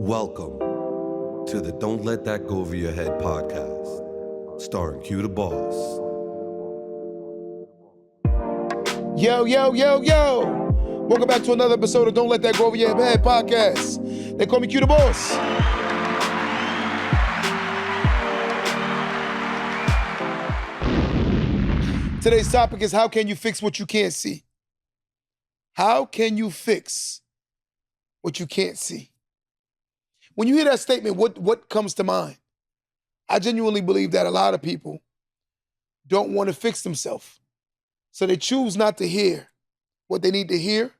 Welcome to the Don't Let That Go Over Your Head podcast, starring Q the Boss. Yo. Welcome back to another episode of Don't Let That Go Over Your Head podcast. They call me Q the Boss. Today's topic is how can you fix what you can't see? How can you fix what you can't see? When you hear that statement, what comes to mind? I genuinely believe that a lot of people don't want to fix themselves. So they choose not to hear what they need to hear,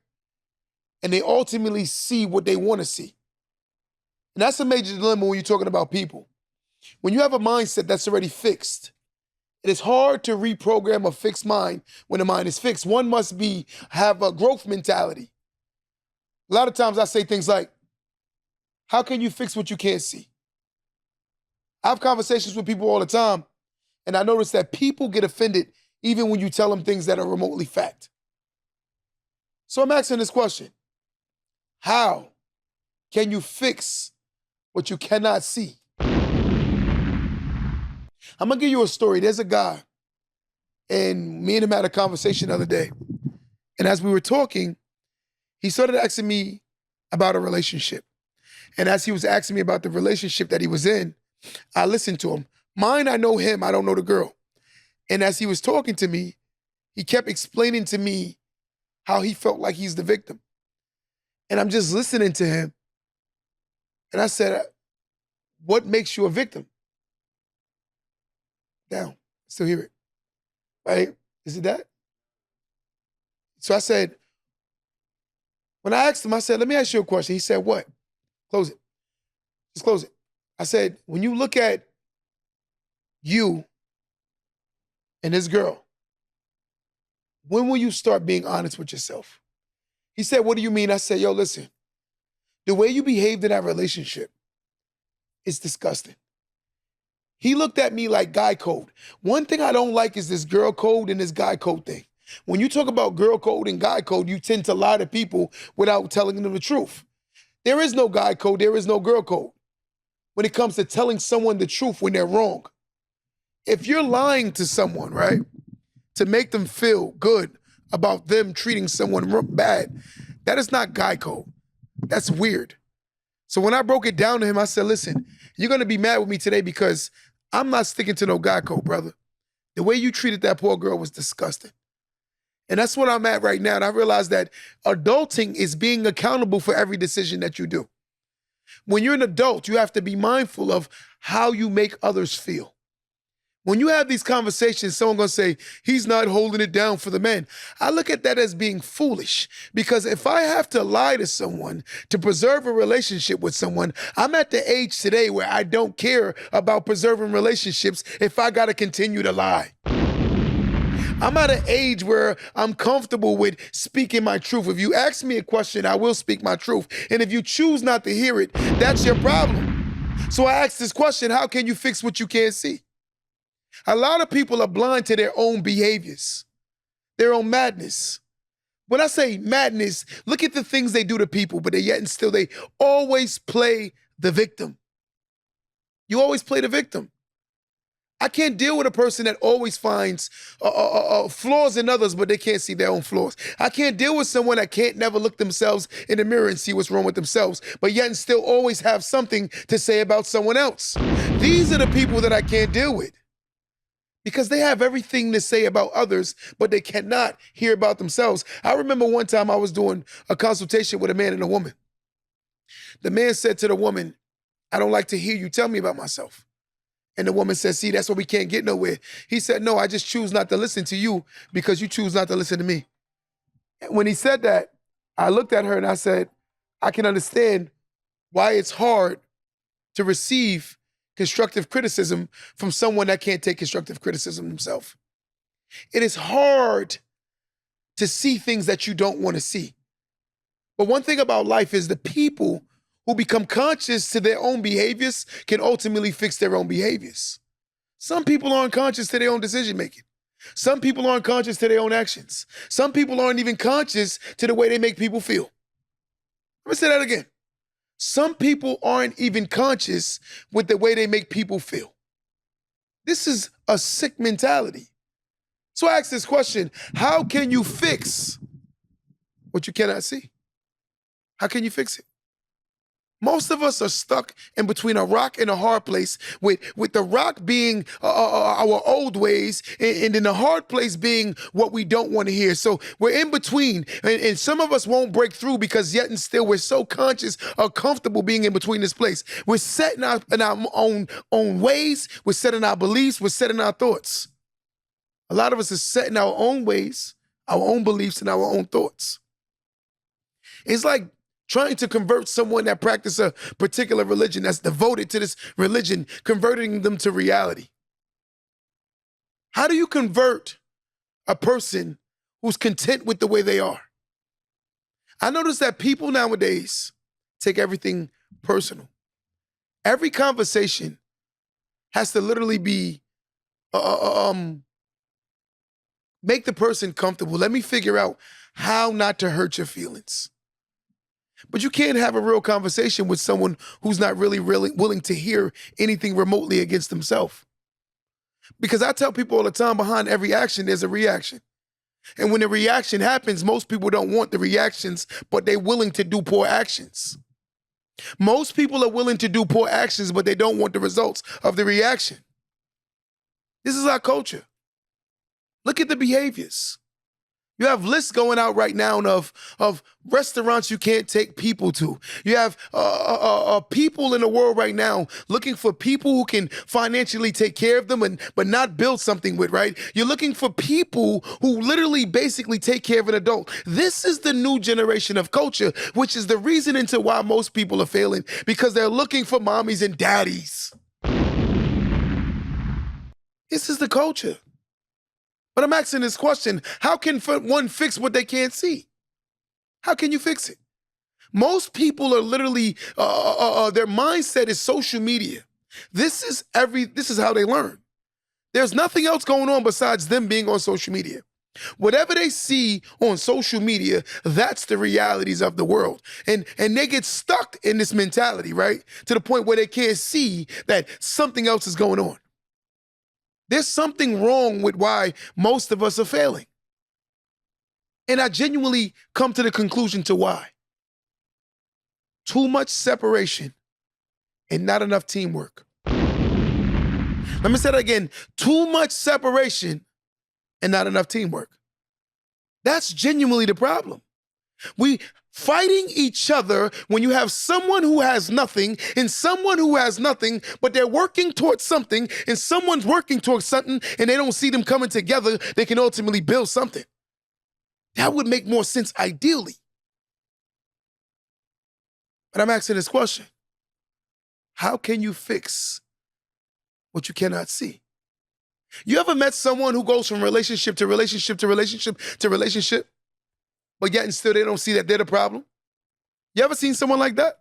and they ultimately see what they want to see. And that's a major dilemma when you're talking about people. When you have a mindset that's already fixed, it is hard to reprogram a fixed mind when the mind is fixed. One must have a growth mentality. A lot of times I say things like, how can you fix what you can't see? I have conversations with people all the time, and I notice that people get offended even when you tell them things that are remotely fact. So I'm asking this question. How can you fix what you cannot see? I'm going to give you a story. There's a guy, and me and him had a conversation the other day. And as we were talking, he started asking me about a relationship. And as he was asking me about the relationship that he was in, I listened to him. Mine, I know him, I don't know the girl. And as he was talking to me, he kept explaining to me how he felt like he's the victim. And I'm just listening to him. And I said, what makes you a victim? Down. Still hear it. Right? Is it that? So I said, when I asked him, I said, let me ask you a question. He said, what? Close it. Just close it. I said, when you look at you and this girl, when will you start being honest with yourself? He said, what do you mean? I said, yo, listen, the way you behaved in that relationship is disgusting. He looked at me like guy code. One thing I don't like is this girl code and this guy code thing. When you talk about girl code and guy code, you tend to lie to people without telling them the truth. There is no guy code, there is no girl code when it comes to telling someone the truth when they're wrong. If you're lying to someone, right, to make them feel good about them treating someone bad, that is not guy code. That's weird. So when I broke it down to him, I said, listen, you're going to be mad with me today because I'm not sticking to no guy code, brother. The way you treated that poor girl was disgusting. And that's what I'm at right now. And I realize that adulting is being accountable for every decision that you do. When you're an adult, you have to be mindful of how you make others feel. When you have these conversations, someone's going to say, he's not holding it down for the men. I look at that as being foolish because if I have to lie to someone to preserve a relationship with someone, I'm at the age today where I don't care about preserving relationships if I got to continue to lie. I'm at an age where I'm comfortable with speaking my truth. If you ask me a question, I will speak my truth. And if you choose not to hear it, that's your problem. So I asked this question, how can you fix what you can't see? A lot of people are blind to their own behaviors, their own madness. When I say madness, look at the things they do to people, but yet and still they always play the victim. You always play the victim. I can't deal with a person that always finds flaws in others, but they can't see their own flaws. I can't deal with someone that can't never look themselves in the mirror and see what's wrong with themselves, but yet and still always have something to say about someone else. These are the people that I can't deal with because they have everything to say about others, but they cannot hear about themselves. I remember one time I was doing a consultation with a man and a woman. The man said to the woman, I don't like to hear you tell me about myself. And the woman said, see, that's why we can't get nowhere. He said, no, I just choose not to listen to you because you choose not to listen to me. And when he said that, I looked at her and I said, I can understand why it's hard to receive constructive criticism from someone that can't take constructive criticism themselves. It is hard to see things that you don't want to see. But one thing about life is the people who become conscious to their own behaviors can ultimately fix their own behaviors. Some people aren't conscious to their own decision-making. Some people aren't conscious to their own actions. Some people aren't even conscious to the way they make people feel. Let me say that again. Some people aren't even conscious with the way they make people feel. This is a sick mentality. So I ask this question: how can you fix what you cannot see? How can you fix it? Most of us are stuck in between a rock and a hard place, with the rock being our old ways, and then the hard place being what we don't want to hear. So we're in between, and some of us won't break through because yet and still we're so conscious or comfortable being in between this place. We're set in our own ways, we're set in our beliefs, we're set in our thoughts. A lot of us are set in our own ways, our own beliefs, and our own thoughts. It's like trying to convert someone that practices a particular religion, that's devoted to this religion, converting them to reality. How do you convert a person who's content with the way they are? I notice that people nowadays take everything personal. Every conversation has to literally be, make the person comfortable. Let me figure out how not to hurt your feelings. But you can't have a real conversation with someone who's not really willing to hear anything remotely against themselves. Because I tell people all the time, behind every action, there's a reaction. And when the reaction happens, most people don't want the reactions, but they're willing to do poor actions. Most people are willing to do poor actions, but they don't want the results of the reaction. This is our culture. Look at the behaviors. You have lists going out right now of restaurants you can't take people to. You have people in the world right now looking for people who can financially take care of them but not build something with, right? You're looking for people who literally basically take care of an adult. This is the new generation of culture, which is the reason into why most people are failing, because they're looking for mommies and daddies. This is the culture. But I'm asking this question: how can one fix what they can't see? How can you fix it? Most people are literally, their mindset is social media. This is how they learn. There's nothing else going on besides them being on social media. Whatever they see on social media, that's the realities of the world. And they get stuck in this mentality, right? To the point where they can't see that something else is going on. There's something wrong with why most of us are failing. And I genuinely come to the conclusion to why. Too much separation and not enough teamwork. Let me say that again. Too much separation and not enough teamwork. That's genuinely the problem. We fighting each other when you have someone who has nothing and someone who has nothing, but they're working towards something, and someone's working towards something and they don't see them coming together, they can ultimately build something. That would make more sense ideally. But I'm asking this question: how can you fix what you cannot see? You ever met someone who goes from relationship to relationship to relationship to relationship, but yet and still they don't see that they're the problem? You ever seen someone like that?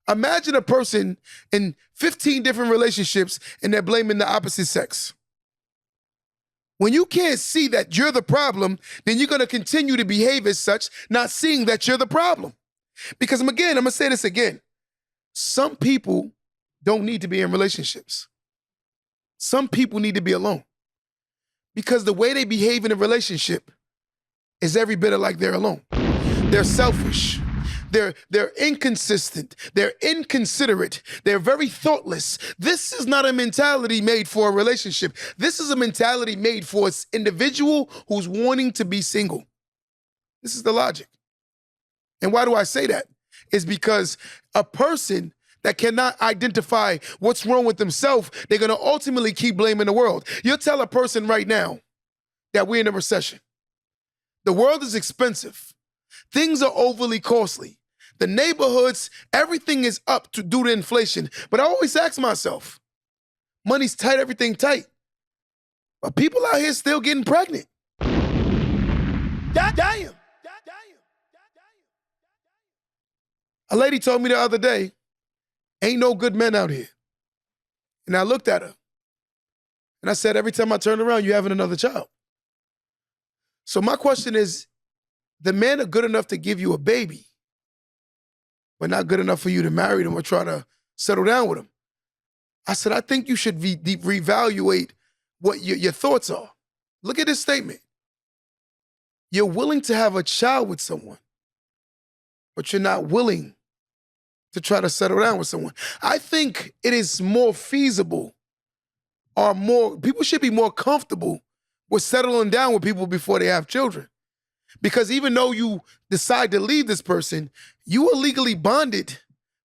Imagine a person in 15 different relationships and they're blaming the opposite sex. When you can't see that you're the problem, then you're going to continue to behave as such, not seeing that you're the problem. Because I'm going to say this again. Some people don't need to be in relationships. Some people need to be alone. Because the way they behave in a relationship is every bit of like they're alone. They're selfish. They're inconsistent. They're inconsiderate. They're very thoughtless. This is not a mentality made for a relationship. This is a mentality made for an individual who's wanting to be single. This is the logic. And why do I say that? It's because a person that cannot identify what's wrong with themselves, they're going to ultimately keep blaming the world. You'll tell a person right now that we're in a recession. The world is expensive. Things are overly costly. The neighborhoods, everything is up due to inflation. But I always ask myself, money's tight, everything tight. But people out here still getting pregnant. God damn. A lady told me the other day, ain't no good men out here. And I looked at her and I said, every time I turn around, you're having another child. So my question is, the men are good enough to give you a baby, but not good enough for you to marry them or try to settle down with them. I said, I think you should reevaluate what your thoughts are. Look at this statement. You're willing to have a child with someone, but you're not willing to try to settle down with someone. I think it is more feasible people should be more comfortable with settling down with people before they have children. Because even though you decide to leave this person, you are legally bonded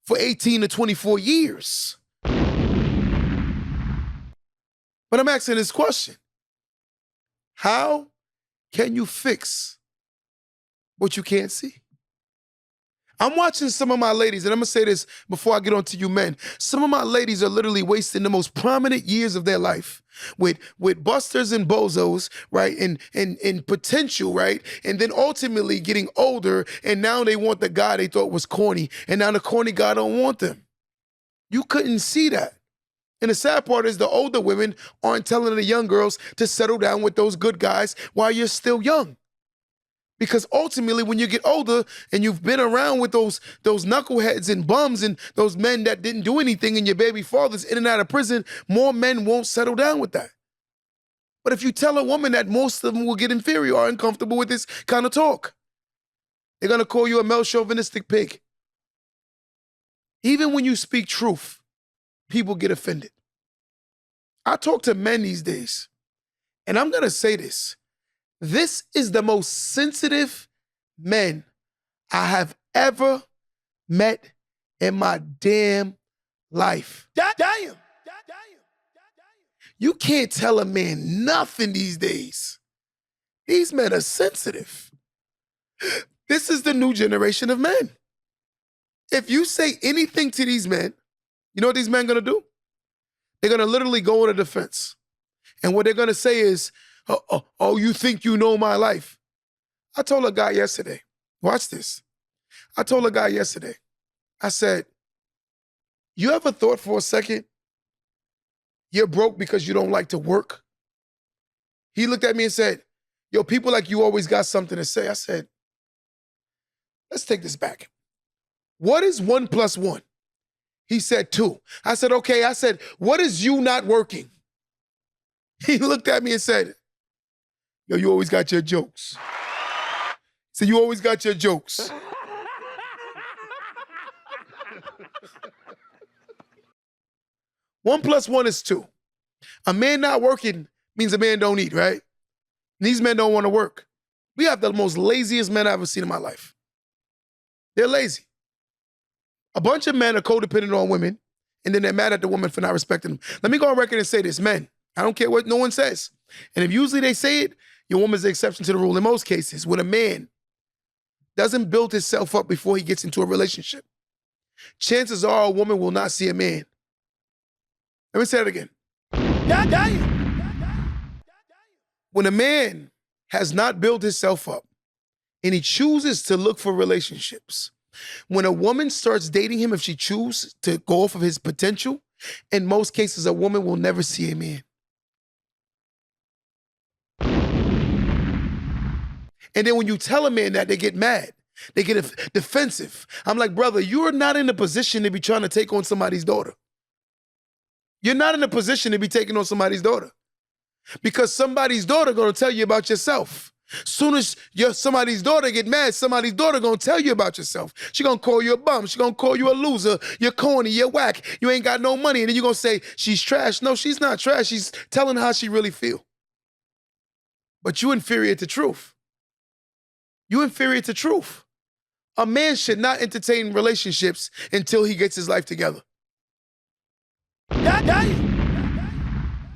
for 18 to 24 years. But I'm asking this question. How can you fix what you can't see? I'm watching some of my ladies, and I'm gonna say this before I get on to you men. Some of my ladies are literally wasting the most prominent years of their life with busters and bozos, right? And potential, right? And then ultimately getting older, and now they want the guy they thought was corny, and now the corny guy don't want them. You couldn't see that. And the sad part is the older women aren't telling the young girls to settle down with those good guys while you're still young. Because ultimately, when you get older and you've been around with those knuckleheads and bums and those men that didn't do anything and your baby father's in and out of prison, more men won't settle down with that. But if you tell a woman that, most of them will get inferior or uncomfortable with this kind of talk. They're going to call you a male chauvinistic pig. Even when you speak truth, people get offended. I talk to men these days, and I'm going to say this. This is the most sensitive men I have ever met in my damn life. Damn. You can't tell a man nothing these days. These men are sensitive. This is the new generation of men. If you say anything to these men, you know what these men are going to do? They're going to literally go on a defense. And what they're going to say is, oh, you think you know my life. I told a guy yesterday, watch this. I told a guy yesterday, I said, you ever thought for a second you're broke because you don't like to work? He looked at me and said, yo, people like you always got something to say. I said, let's take this back. What is 1 + 1? He said 2. I said, okay. I said, what is you not working? He looked at me and said, yo, you always got your jokes. So you always got your jokes. One plus one is 2. A man not working means a man don't eat, right? And these men don't want to work. We have the most laziest men I've ever seen in my life. They're lazy. A bunch of men are codependent on women, and then they're mad at the woman for not respecting them. Let me go on record and say this, men. I don't care what no one says. And if usually they say it, your woman's the exception to the rule. In most cases, when a man doesn't build himself up before he gets into a relationship, chances are a woman will not see a man. Let me say it again. When a man has not built himself up and he chooses to look for relationships, when a woman starts dating him, if she chooses to go off of his potential, in most cases, a woman will never see a man. And then when you tell a man that, they get mad. They get defensive. I'm like, brother, you're not in a position to be trying to take on somebody's daughter. You're not in a position to be taking on somebody's daughter. Because somebody's daughter gonna tell you about yourself. Soon as somebody's daughter get mad, somebody's daughter gonna tell you about yourself. She gonna call you a bum. She gonna call you a loser. You're corny. You're whack. You ain't got no money. And then you gonna say, she's trash. No, she's not trash. She's telling how she really feel. But you inferior to truth. You inferior to truth. A man should not entertain relationships until he gets his life together.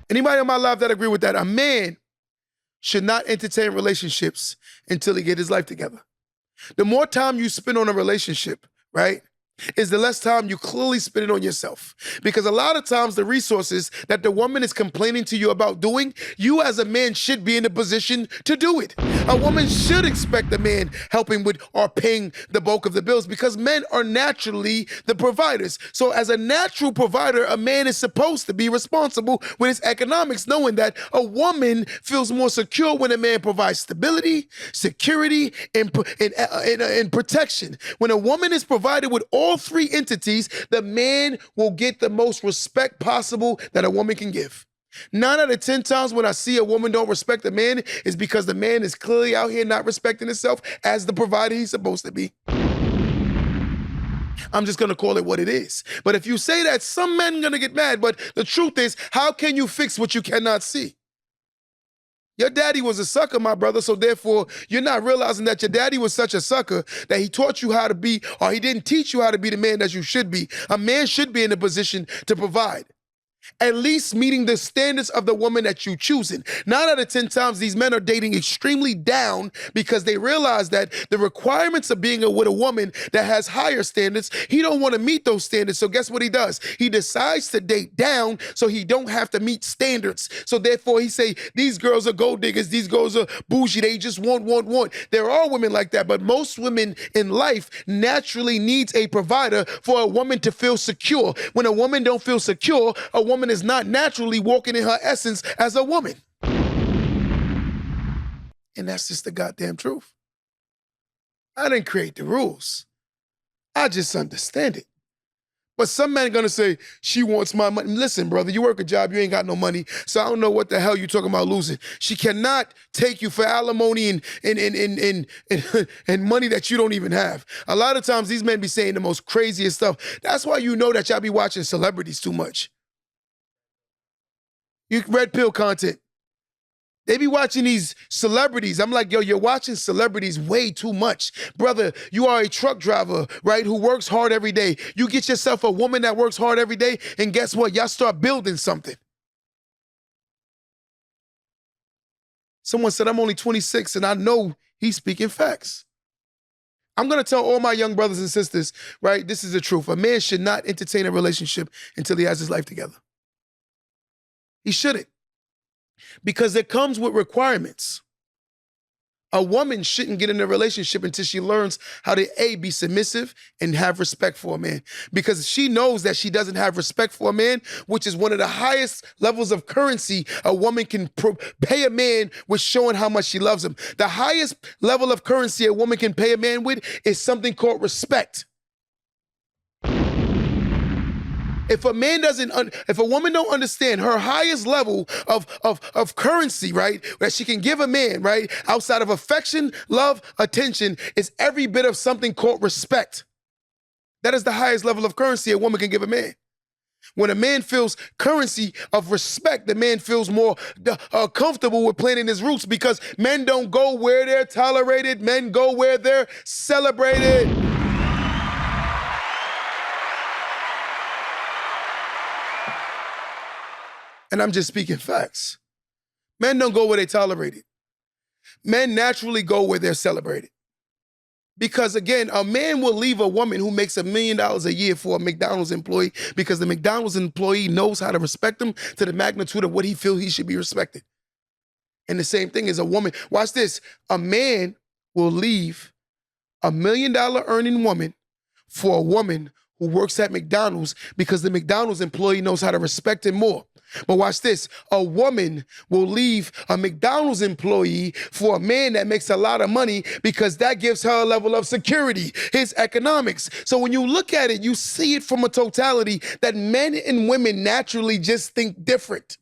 Anybody on my live that agree with that? A man should not entertain relationships until he gets his life together. The more time you spend on a relationship, right, is the less time you clearly spend it on yourself. Because a lot of times the resources that the woman is complaining to you about doing, you as a man should be in a position to do it. A woman should expect a man helping with or paying the bulk of the bills because men are naturally the providers. So as a natural provider, a man is supposed to be responsible with his economics, knowing that a woman feels more secure when a man provides stability, security, and protection. When a woman is provided with all three entities, the man will get the most respect possible that a woman can give. 9 out of 10 times when I see a woman don't respect a man is because the man is clearly out here not respecting himself as the provider he's supposed to be. I'm just gonna call it what it is. But if you say that, some men are gonna get mad, but the truth is, how can you fix what you cannot see? Your daddy was a sucker, my brother, so therefore you're not realizing that your daddy was such a sucker that he taught you how to be, or he didn't teach you how to be the man that you should be. A man should be in a position to provide, at least meeting the standards of the woman that you're choosing. 9 out of 10 times, these men are dating extremely down because they realize that the requirements of being with a woman that has higher standards, he don't want to meet those standards. So guess what he does? He decides to date down so he don't have to meet standards. So therefore he say, these girls are gold diggers, these girls are bougie, they just want. There are women like that, but most women in life naturally needs a provider for a woman to feel secure. When a woman don't feel secure, a woman is not naturally walking in her essence as a woman. And that's just the goddamn truth. I didn't create the rules. I just understand it. But some men are gonna say, she wants my money. Listen, brother, you work a job, you ain't got no money, so I don't know what the hell you're talking about losing. She cannot take you for alimony and money that you don't even have. A lot of times these men be saying the most craziest stuff. That's why you know that y'all be watching celebrities too much. You red pill content. They be watching these celebrities. I'm like, yo, you're watching celebrities way too much. Brother, you are a truck driver, right, who works hard every day. You get yourself a woman that works hard every day, and guess what? Y'all start building something. Someone said, I'm only 26, and I know he's speaking facts. I'm going to tell all my young brothers and sisters, right, this is the truth. A man should not entertain a relationship until he has his life together. He shouldn't. Because it comes with requirements. A woman shouldn't get in a relationship until she learns how to A, be submissive and have respect for a man. Because she knows that she doesn't have respect for a man, which is one of the highest levels of currency a woman can pay a man with showing how much she loves him. The highest level of currency a woman can pay a man with is something called respect. If a woman don't understand her highest level of currency, right, that she can give a man, right, outside of affection, love, attention, is every bit of something called respect. That is the highest level of currency a woman can give a man. When a man feels currency of respect, the man feels more comfortable with planting his roots, because men don't go where they're tolerated, men go where they're celebrated. And I'm just speaking facts. Men don't go where they tolerate it. Men naturally go where they're celebrated. Because again, a man will leave a woman who makes $1 million a year for a McDonald's employee because the McDonald's employee knows how to respect him to the magnitude of what he feels he should be respected. And the same thing is a woman. Watch this. A man will leave $1 million earning woman for a woman who works at McDonald's because the McDonald's employee knows how to respect him more. But watch this, a woman will leave a McDonald's employee for a man that makes a lot of money because that gives her a level of security, his economics. So when you look at it, you see it from a totality that men and women naturally just think different.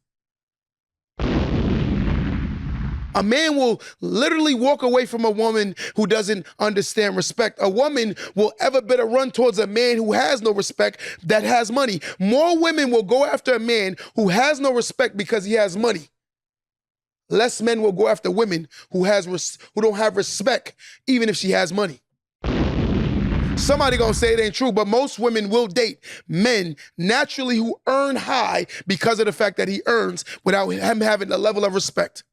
A man will literally walk away from a woman who doesn't understand respect. A woman will ever better run towards a man who has no respect, that has money. More women will go after a man who has no respect because he has money. Less men will go after women who don't have respect, even if she has money. Somebody gonna say it ain't true, but most women will date men naturally who earn high because of the fact that he earns without him having a level of respect.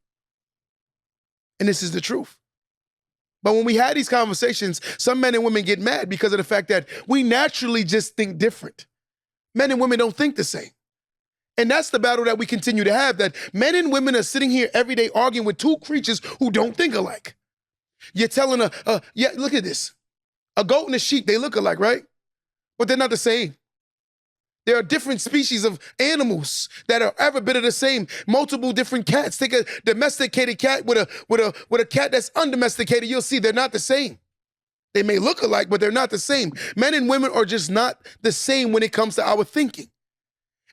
And this is the truth. But when we had these conversations, some men and women get mad because of the fact that we naturally just think different. Men and women don't think the same. And that's the battle that we continue to have, that men and women are sitting here every day arguing with two creatures who don't think alike. You're telling yeah, look at this. A goat and a sheep, they look alike, right? But they're not the same. There are different species of animals that are every bit of the same. Multiple different cats. Take a domesticated cat with a cat that's undomesticated. You'll see they're not the same. They may look alike, but they're not the same. Men and women are just not the same when it comes to our thinking.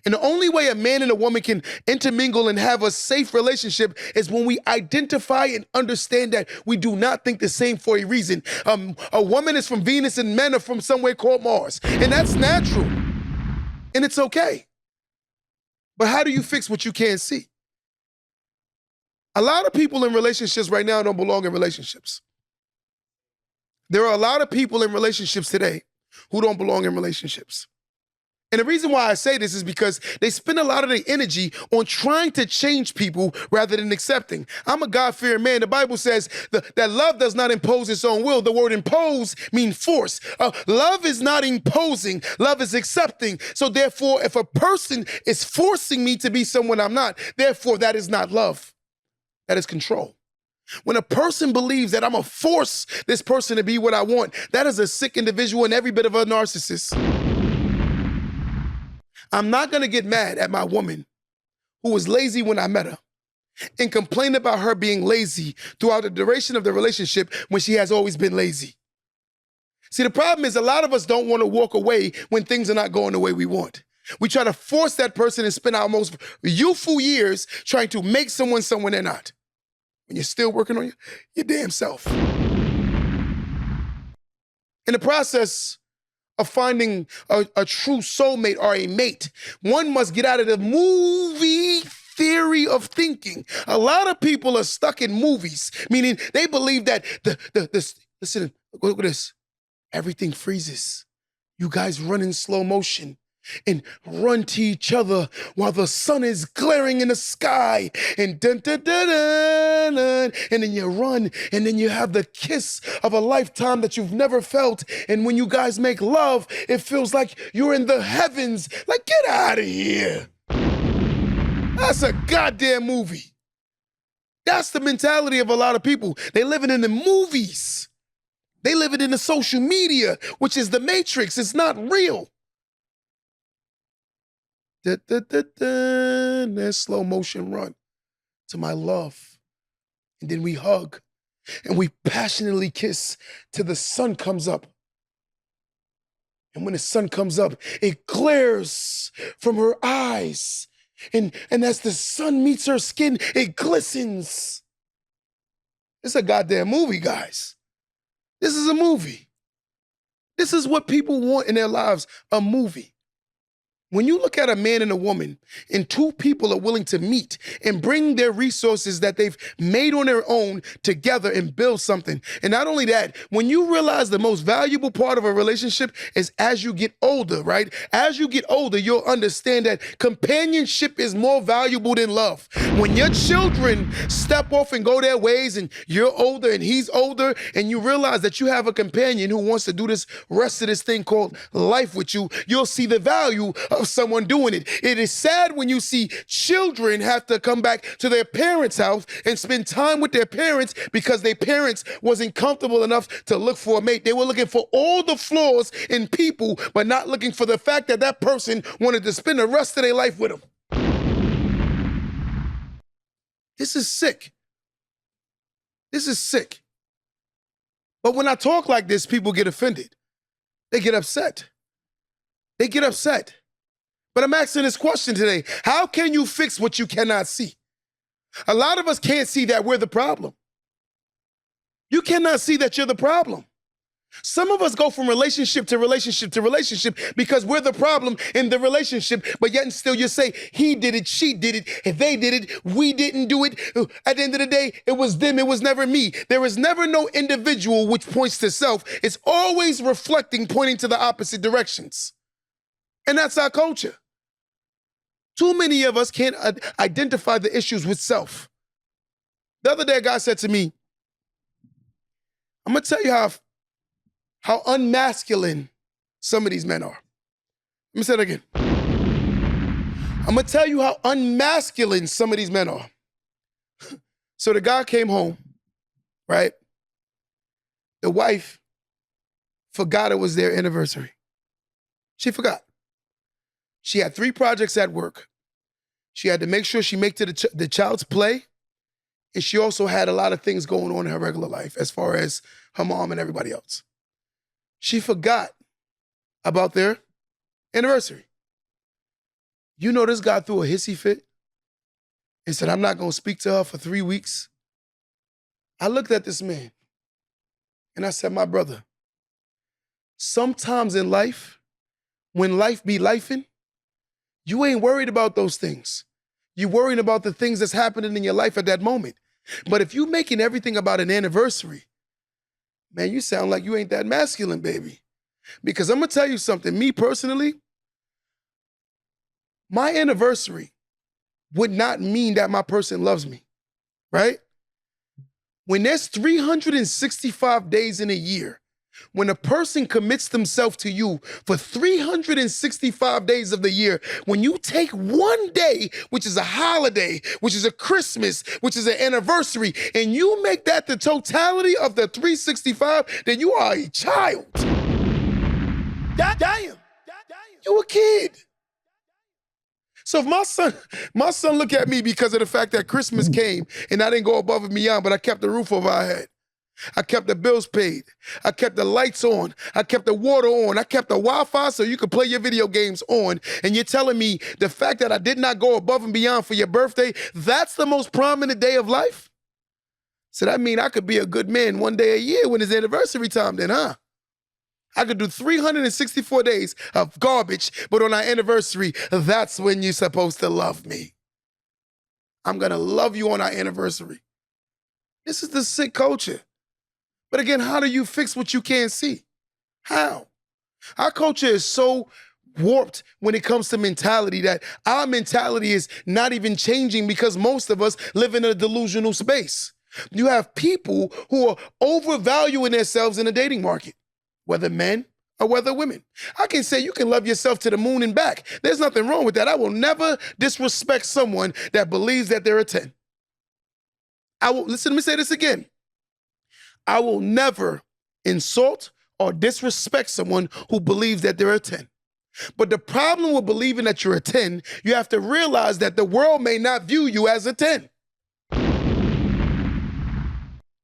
And the only way a man and a woman can intermingle and have a safe relationship is when we identify and understand that we do not think the same for a reason. A woman is from Venus and men are from somewhere called Mars. And that's natural. And it's okay. But how do you fix what you can't see? A lot of people in relationships right now don't belong in relationships. There are a lot of people in relationships today who don't belong in relationships. And the reason why I say this is because they spend a lot of their energy on trying to change people rather than accepting. I'm a God-fearing man. The Bible says that love does not impose its own will. The word impose means force. Love is not imposing. Love is accepting. So therefore, if a person is forcing me to be someone I'm not, therefore that is not love. That is control. When a person believes that I'm going to force this person to be what I want, that is a sick individual and every bit of a narcissist. I'm not going to get mad at my woman who was lazy when I met her and complain about her being lazy throughout the duration of the relationship when she has always been lazy. See, the problem is a lot of us don't want to walk away when things are not going the way we want. We try to force that person and spend our most youthful years trying to make someone they're not. When you're still working on your damn self. In the process of finding a true soulmate or a mate, one must get out of the movie theory of thinking. A lot of people are stuck in movies, meaning they believe that listen, look at this. Everything freezes. You guys run in slow motion and run to each other while the sun is glaring in the sky, and dun, dun, dun, dun, dun, and then you run, and then you have the kiss of a lifetime that you've never felt, and when you guys make love, it feels like you're in the heavens. Like, get out of here. That's a goddamn movie. That's the mentality of a lot of people. They living in the movies. They living in the social media, which is the matrix. It's not real. There's slow motion run to my love. And then we hug and we passionately kiss till the sun comes up. And when the sun comes up, it glares from her eyes. And as the sun meets her skin, it glistens. It's a goddamn movie, guys. This is a movie. This is what people want in their lives, a movie. When you look at a man and a woman and two people are willing to meet and bring their resources that they've made on their own together and build something. And not only that, when you realize the most valuable part of a relationship is as you get older, right? As you get older, you'll understand that companionship is more valuable than love. When your children step off and go their ways and you're older and he's older and you realize that you have a companion who wants to do this rest of this thing called life with you, you'll see the value of someone doing it. It is sad when you see children have to come back to their parents' house and spend time with their parents because their parents wasn't comfortable enough to look for a mate. They were looking for all the flaws in people, but not looking for the fact that that person wanted to spend the rest of their life with them. This is sick. This is sick. But when I talk like this, people get offended. They get upset. They get upset. But I'm asking this question today. How can you fix what you cannot see? A lot of us can't see that we're the problem. You cannot see that you're the problem. Some of us go from relationship to relationship to relationship because we're the problem in the relationship, but yet and still you say, he did it, she did it, if they did it, we didn't do it. At the end of the day, it was them, it was never me. There is never no individual which points to self. It's always reflecting, pointing to the opposite directions. And that's our culture. Too many of us can't identify the issues with self. The other day, a guy said to me, I'm going to tell you how unmasculine some of these men are. Let me say it again. I'm gonna tell you how unmasculine some of these men are. So the guy came home, right? The wife forgot it was their anniversary. She forgot. She had 3 projects at work. She had to make sure she made to the child's play. And she also had a lot of things going on in her regular life as far as her mom and everybody else. She forgot about their anniversary. You know, this guy threw a hissy fit and said, I'm not going to speak to her for 3 weeks. I looked at this man and I said, my brother, sometimes in life, when life be lifing, you ain't worried about those things. You're worrying about the things that's happening in your life at that moment. But if you making everything about an anniversary, man, you sound like you ain't that masculine, baby. Because I'm going to tell you something. Me personally, my anniversary would not mean that my person loves me, right? When there's 365 days in a year, when a person commits themselves to you for 365 days of the year, when you take one day, which is a holiday, which is a Christmas, which is an anniversary, and you make that the totality of the 365, then you are a child. Damn. You a kid. So if my son look at me because of the fact that Christmas came and I didn't go above and beyond, but I kept the roof over our head. I kept the bills paid. I kept the lights on. I kept the water on. I kept the Wi-Fi so you could play your video games on. And you're telling me the fact that I did not go above and beyond for your birthday, that's the most prominent day of life? So that means I could be a good man one day a year when it's anniversary time then, huh? I could do 364 days of garbage, but on our anniversary, that's when you're supposed to love me. I'm going to love you on our anniversary. This is the sick culture. But again, how do you fix what you can't see? How? Our culture is so warped when it comes to mentality that our mentality is not even changing because most of us live in a delusional space. You have people who are overvaluing themselves in the dating market, whether men or whether women. I can say you can love yourself to the moon and back. There's nothing wrong with that. I will never disrespect someone that believes that they're a 10. Listen, let me say this again. I will never insult or disrespect someone who believes that they're a 10. But the problem with believing that you're a 10, you have to realize that the world may not view you as a 10.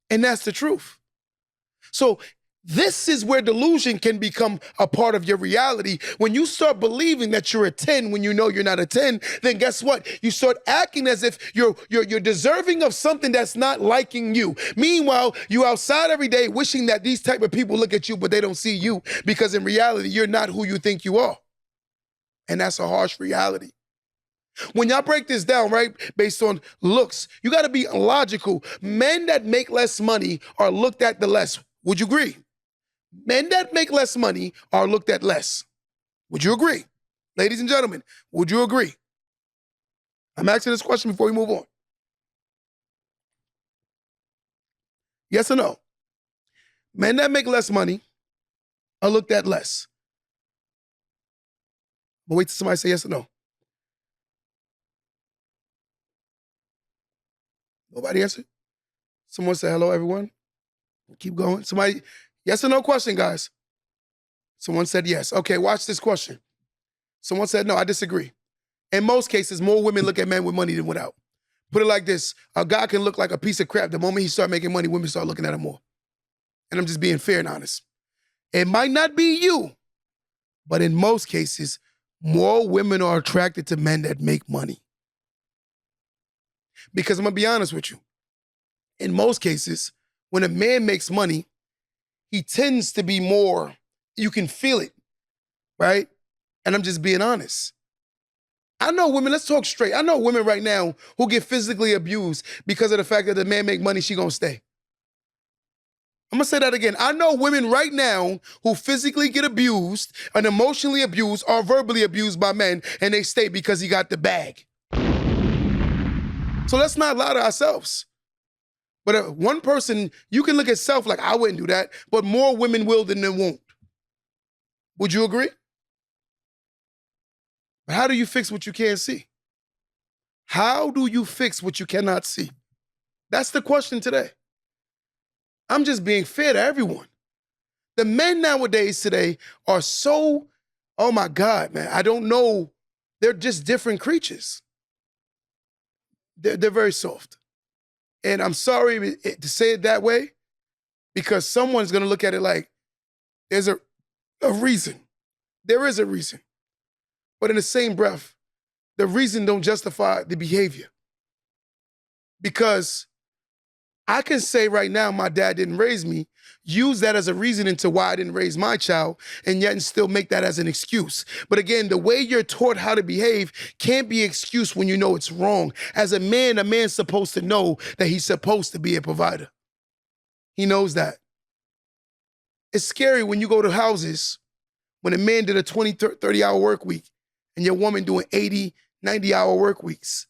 And that's the truth. So this is where delusion can become a part of your reality. When you start believing that you're a 10 when you know you're not a 10, then guess what? You start acting as if you're deserving of something that's not liking you. Meanwhile, you outside every day wishing that these type of people look at you, but they don't see you because in reality, you're not who you think you are. And that's a harsh reality. When y'all break this down, right, based on looks, you got to be logical. Men that make less money are looked at the less. Would you agree? Men that make less money are looked at less. Would you agree? Ladies and gentlemen, would you agree? I'm asking this question before we move on. Yes or no? Men that make less money are looked at less. But wait till somebody say yes or no. Nobody answered? Someone say hello, everyone. Keep going. Somebody, yes or no question, guys? Someone said yes. Okay, watch this question. Someone said no, I disagree. In most cases, more women look at men with money than without. Put it like this. A guy can look like a piece of crap. The moment he start making money, women start looking at him more. And I'm just being fair and honest. It might not be you, but in most cases, more women are attracted to men that make money. Because I'm going to be honest with you. In most cases, when a man makes money, he tends to be more, you can feel it, right? And I'm just being honest. I know women, let's talk straight. I know women right now who get physically abused because of the fact that the man make money, she gonna stay. I'm gonna say that again. I know women right now who physically get abused and emotionally abused or verbally abused by men and they stay because he got the bag. So let's not lie to ourselves. But one person, you can look at self like, I wouldn't do that, but more women will than they won't. Would you agree? But how do you fix what you can't see? How do you fix what you cannot see? That's the question today. I'm just being fair to everyone. The men nowadays today are so, oh my God, man, I don't know. They're just different creatures. They're very soft. And I'm sorry to say it that way, because someone's going to look at it like there's a reason. There is a reason. But in the same breath, the reason don't justify the behavior. Because I can say right now my dad didn't raise me, use that as a reason into why I didn't raise my child, and yet and still make that as an excuse. But again, the way you're taught how to behave can't be an excuse when you know it's wrong. As a man's supposed to know that he's supposed to be a provider. He knows that. It's scary when you go to houses when a man did a 20, 30-hour work week and your woman doing 80, 90-hour work weeks,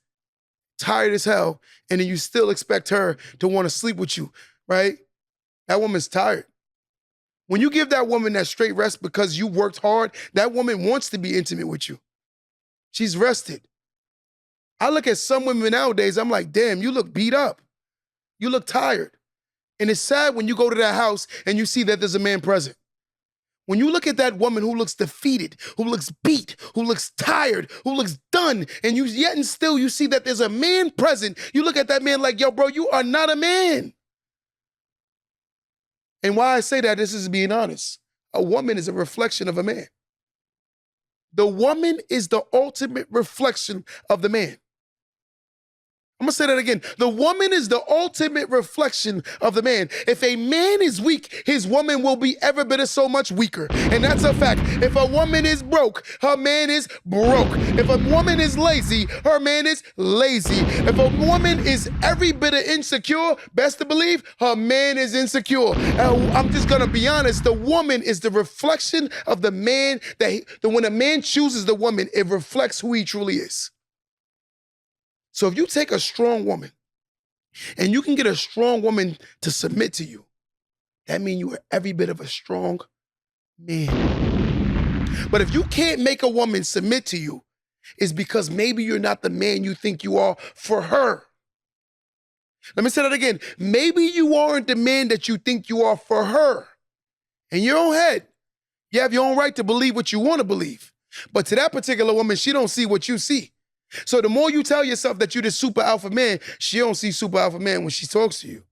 tired as hell, and then you still expect her to want to sleep with you, right? That woman's tired. When you give that woman that straight rest because you worked hard, that woman wants to be intimate with you. She's rested. I look at some women nowadays, I'm like, damn, you look beat up. You look tired. And it's sad when you go to that house and you see that there's a man present. When you look at that woman who looks defeated, who looks beat, who looks tired, who looks done, and yet and still you see that there's a man present, you look at that man like, yo, bro, you are not a man. And why I say that, this is being honest. A woman is a reflection of a man. The woman is the ultimate reflection of the man. I'm gonna say that again. The woman is the ultimate reflection of the man. If a man is weak, his woman will be ever bit so much weaker. And that's a fact. If a woman is broke, her man is broke. If a woman is lazy, her man is lazy. If a woman is every bit of insecure, best to believe, her man is insecure. I'm just gonna be honest, the woman is the reflection of the man. When a man chooses the woman, it reflects who he truly is. So if you take a strong woman and you can get a strong woman to submit to you, that means you are every bit of a strong man. But if you can't make a woman submit to you, it's because maybe you're not the man you think you are for her. Let me say that again. Maybe you aren't the man that you think you are for her. In your own head, you have your own right to believe what you want to believe. But to that particular woman, she don't see what you see. So the more you tell yourself that you're the super alpha man, she don't see super alpha man when she talks to you.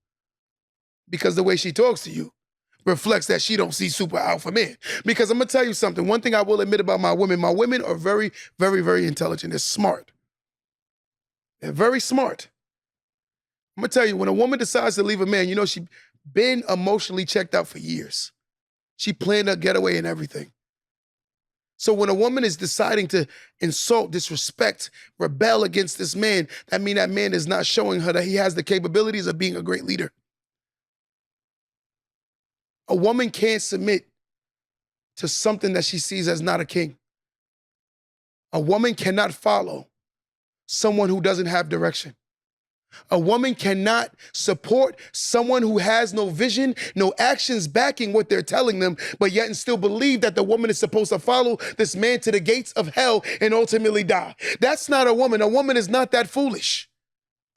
Because the way she talks to you reflects that she don't see super alpha man. Because I'm gonna tell you something. One thing I will admit about my women are very, very, very intelligent. They're smart. They're very smart. I'm gonna tell you, when a woman decides to leave a man, you know she's been emotionally checked out for years. She planned her getaway and everything. So when a woman is deciding to insult, disrespect, rebel against this man, that means that man is not showing her that he has the capabilities of being a great leader. A woman can't submit to something that she sees as not a king. A woman cannot follow someone who doesn't have direction. A woman cannot support someone who has no vision, no actions backing what they're telling them, but yet and still believe that the woman is supposed to follow this man to the gates of hell and ultimately die. That's not a woman. A woman is not that foolish.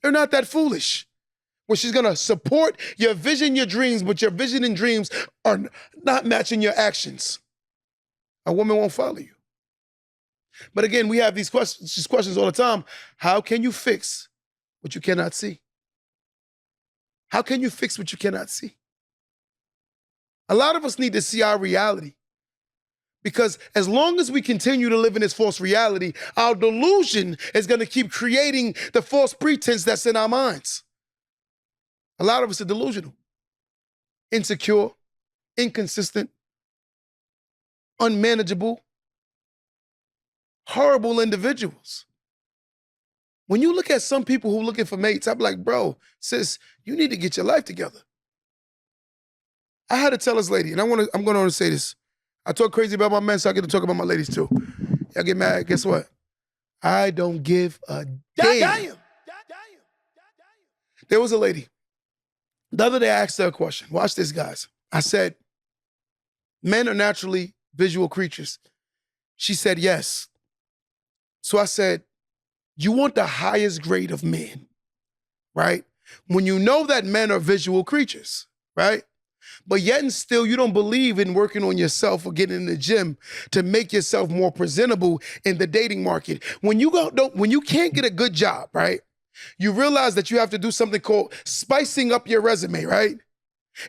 They're not that foolish. Where she's gonna support your vision, your dreams, but your vision and dreams are not matching your actions. A woman won't follow you. But again, we have these questions all the time. How can you fix what you cannot see? How can you fix what you cannot see? A lot of us need to see our reality. Because as long as we continue to live in this false reality, our delusion is going to keep creating the false pretense that's in our minds. A lot of us are delusional, insecure, inconsistent, unmanageable, horrible individuals. When you look at some people who are looking for mates, I'm like, bro, sis, you need to get your life together. I had to tell this lady, and I'm going to say this. I talk crazy about my men, so I get to talk about my ladies too. Y'all get mad, guess what? I don't give a damn. There was a lady. The other day I asked her a question. Watch this, guys. I said, men are naturally visual creatures. She said yes. So I said, You want the highest grade of men, right? When you know that men are visual creatures, right? But yet and still, you don't believe in working on yourself or getting in the gym to make yourself more presentable in the dating market. When you can't get a good job, right? You realize that you have to do something called spicing up your resume, right?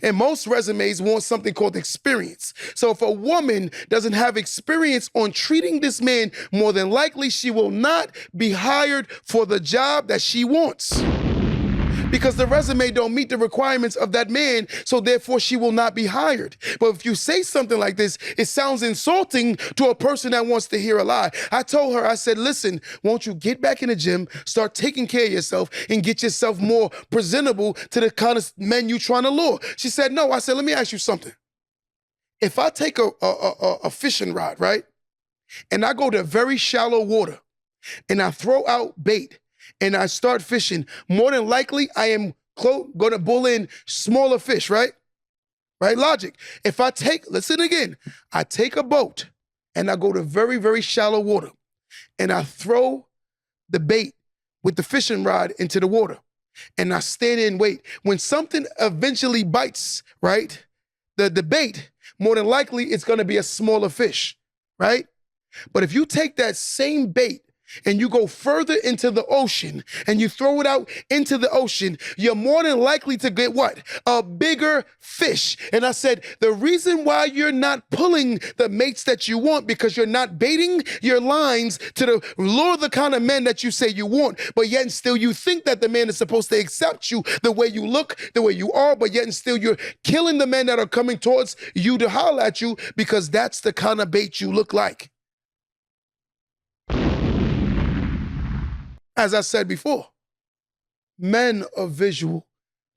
And most resumes want something called experience. So if a woman doesn't have experience on treating this man, more than likely she will not be hired for the job that she wants. Because the resume don't meet the requirements of that man, so therefore she will not be hired. But if you say something like this, it sounds insulting to a person that wants to hear a lie. I told her, I said, listen, won't you get back in the gym, start taking care of yourself, and get yourself more presentable to the kind of men you trying to lure? She said, no. I said, let me ask you something. If I take a fishing rod, right, and I go to very shallow water, and I throw out bait, and I start fishing, more than likely I am going to pull in smaller fish, right? Right? Logic. If I listen again, I take a boat and I go to very, very shallow water and I throw the bait with the fishing rod into the water and I stand in and wait. When something eventually bites, right, the bait, more than likely it's going to be a smaller fish, right? But if you take that same bait and you go further into the ocean and you throw it out into the ocean, you're more than likely to get what? A bigger fish. And I said, the reason why you're not pulling the mates that you want, because you're not baiting your lines to lure the kind of men that you say you want, but yet and still you think that the man is supposed to accept you the way you look, the way you are, but yet and still you're killing the men that are coming towards you to holler at you because that's the kind of bait you look like. As I said before, men are visual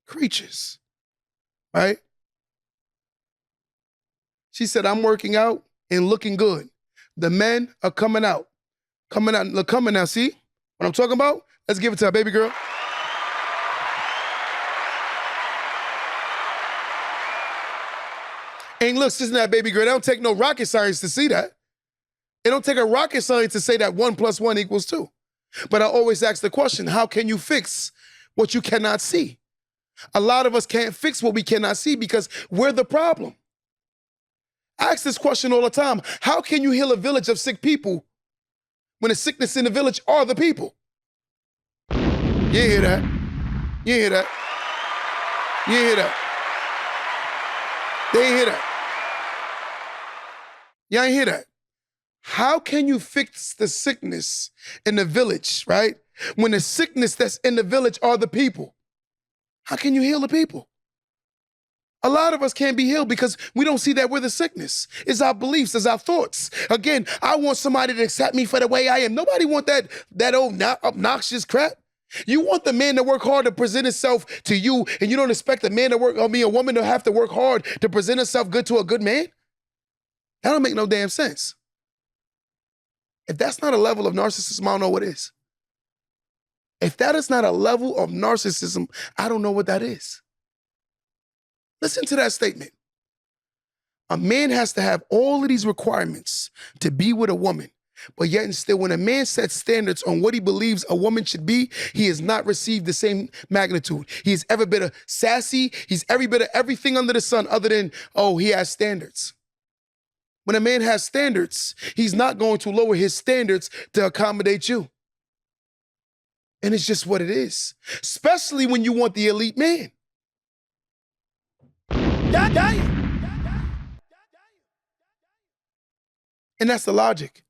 creatures, right? She said, I'm working out and looking good. The men are coming out. Look, coming now, see what I'm talking about? Let's give it to her, baby girl. And look, listen to that, baby girl. It don't take no rocket science to see that. It don't take a rocket science to say that 1 + 1 = 2. But I always ask the question, how can you fix what you cannot see? A lot of us can't fix what we cannot see because we're the problem. I ask this question all the time. How can you heal a village of sick people when the sickness in the village are the people? You hear that? You hear that? You hear that? They ain't hear that. You ain't hear that. How can you fix the sickness in the village, right? When the sickness that's in the village are the people. How can you heal the people? A lot of us can't be healed because we don't see that we're the sickness. It's our beliefs, it's our thoughts. Again, I want somebody to accept me for the way I am. Nobody want that old obnoxious crap. You want the man to work hard to present himself to you, and you don't expect a man to a woman to have to work hard to present herself good to a good man? That don't make no damn sense. If that's not a level of narcissism, I don't know what is. If that is not a level of narcissism, I don't know what that is. Listen to that statement. A man has to have all of these requirements to be with a woman, but yet and still, when a man sets standards on what he believes a woman should be, he has not received the same magnitude. He is every bit of sassy. He's every bit of everything under the sun other than, oh, he has standards. When a man has standards, he's not going to lower his standards to accommodate you. And it's just what it is, especially when you want the elite man. And that's the logic.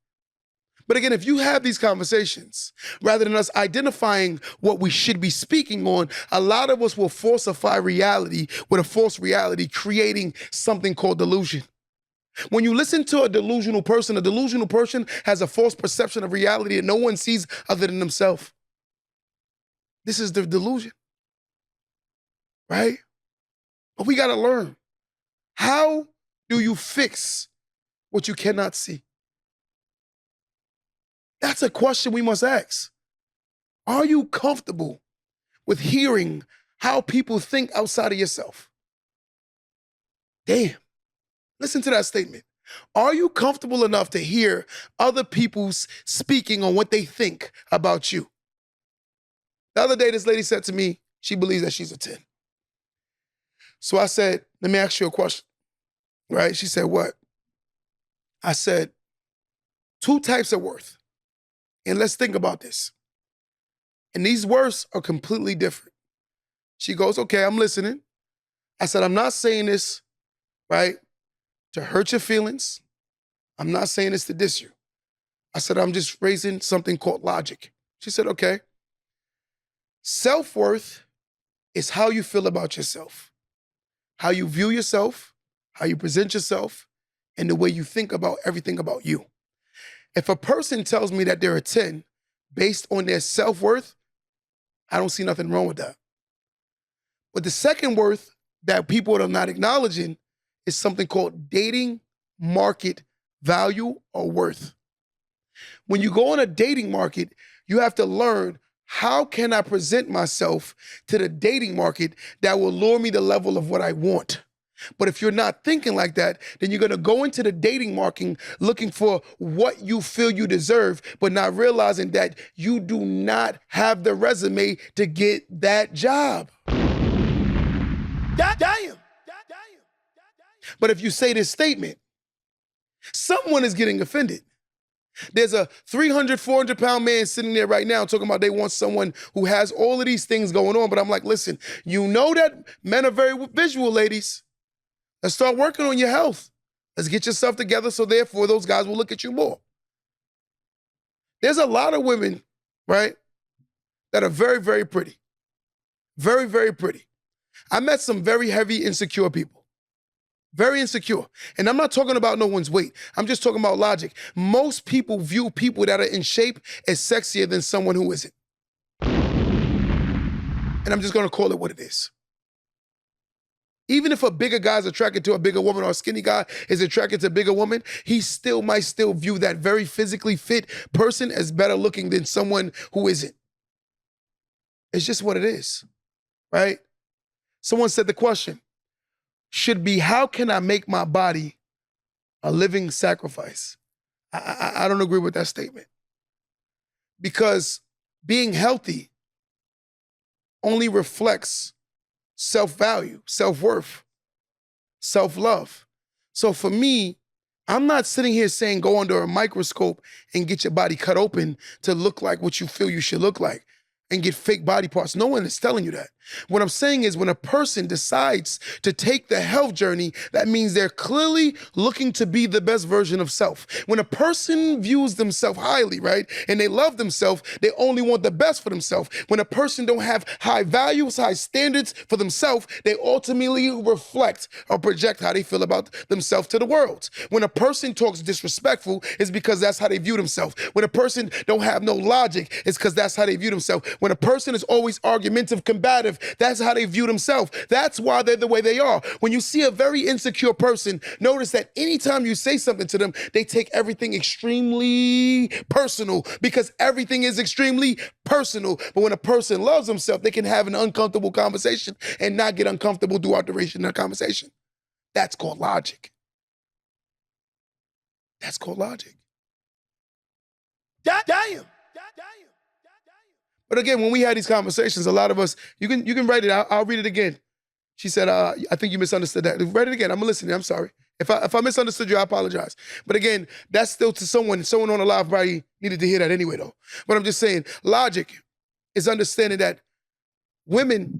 But again, if you have these conversations, rather than us identifying what we should be speaking on, a lot of us will falsify reality with a false reality, creating something called delusion. When you listen to a delusional person has a false perception of reality that no one sees other than themselves. This is the delusion, right? But we got to learn. How do you fix what you cannot see? That's a question we must ask. Are you comfortable with hearing how people think outside of yourself? Damn. Listen to that statement. Are you comfortable enough to hear other people's speaking on what they think about you? The other day, this lady said to me, she believes that she's a 10. So I said, let me ask you a question, right? She said, what? I said, 2 types of worth. And let's think about this. And these worths are completely different. She goes, okay, I'm listening. I said, I'm not saying this, right, to hurt your feelings. I'm not saying this to diss you. I said, I'm just raising something called logic. She said, okay. Self-worth is how you feel about yourself, how you view yourself, how you present yourself, and the way you think about everything about you. If a person tells me that they're a 10 based on their self-worth, I don't see nothing wrong with that. But the second worth that people are not acknowledging is something called dating market value or worth. When you go on a dating market, you have to learn, how can I present myself to the dating market that will lure me to the level of what I want? But if you're not thinking like that, then you're gonna go into the dating market looking for what you feel you deserve, but not realizing that you do not have the resume to get that job. Damn. But if you say this statement, someone is getting offended. There's a 300, 400-pound man sitting there right now talking about they want someone who has all of these things going on. But I'm like, listen, you know that men are very visual, ladies. Let's start working on your health. Let's get yourself together so therefore those guys will look at you more. There's a lot of women, right, that are very, very pretty. Very, very pretty. I met some very heavy, insecure people. Very insecure. And I'm not talking about no one's weight. I'm just talking about logic. Most people view people that are in shape as sexier than someone who isn't. And I'm just gonna call it what it is. Even if a bigger guy is attracted to a bigger woman or a skinny guy is attracted to a bigger woman, he still might view that very physically fit person as better looking than someone who isn't. It's just what it is, right? Someone said the question should be, how can I make my body a living sacrifice? I don't agree with that statement. Because being healthy only reflects self-value, self-worth, self-love. So for me, I'm not sitting here saying go under a microscope and get your body cut open to look like what you feel you should look like and get fake body parts. No one is telling you that. What I'm saying is when a person decides to take the health journey, that means they're clearly looking to be the best version of self. When a person views themselves highly, right, and they love themselves, they only want the best for themselves. When a person don't have high values, high standards for themselves, they ultimately reflect or project how they feel about themselves to the world. When a person talks disrespectful, it's because that's how they view themselves. When a person don't have no logic, it's because that's how they view themselves. When a person is always argumentative, combative, that's how they view themselves. That's why they're the way they are. When you see a very insecure person, notice that anytime you say something to them, they take everything extremely personal because everything is extremely personal. But when a person loves himself, they can have an uncomfortable conversation and not get uncomfortable throughout the duration of the conversation. That's called logic. That's called logic. Damn. But again, when we had these conversations, a lot of us, you can write it out. I'll read it again. She said, I think you misunderstood that. Write it again. I'm listening. I'm sorry. If I misunderstood you, I apologize. But again, that's still to someone on the live probably needed to hear that anyway, though. But I'm just saying, logic is understanding that women